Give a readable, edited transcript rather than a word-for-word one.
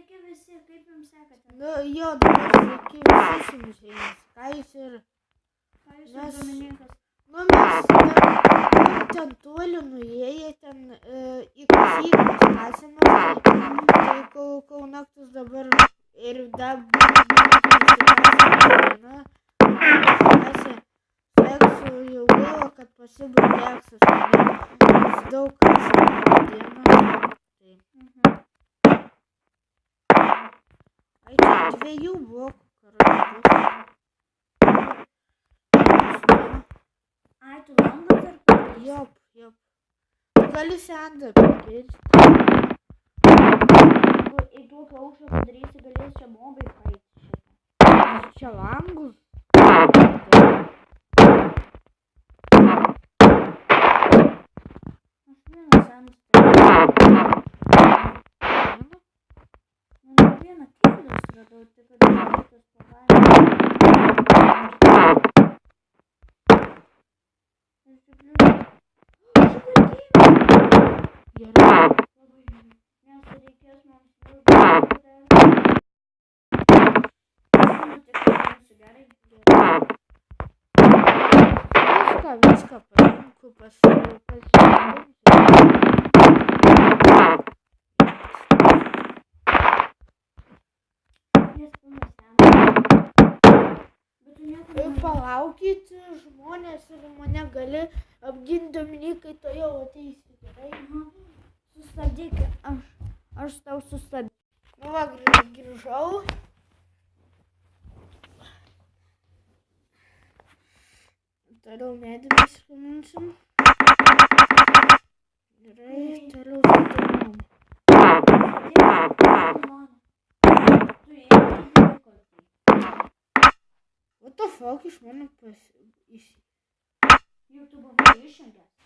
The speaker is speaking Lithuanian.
sveiki visi, kaip jums sekate? Nu, jo, dabar sveiki visi su muziejais. Ką jūs ir... Ką jūs ir Domininkas? Nu, mes ten toli nuėję, ten į kasyklas kasimas, tai kol naktus dabar ir dabar seksų jau gaila, kad pasibaigė eksas, nes daug kasimo dieną. Ai, čia 2 blokų karas. Ai, tu langą dar padarysi? Jop. Tu gali sendą pakeisti. Jeigu į tokio aukščio padarysi, galės čia mobai praeiti šitą. Čia langus. Aš vieną seną statymą. Nu, vieną kėdę suradau, tik kad šitas pagavimas. Gerai. Nes reikės mums Viską paimku Palaukit žmonės ir mane gali apginti, Dominikai, to jau ateisi, gerai? Sustabdyk, aš tau sustabdyk. Nu va, grįžau. Toliau medėmis gaminsim. Gerai, toliau sutarnom. What the fuck iš mano YouTube buvo išjungęs.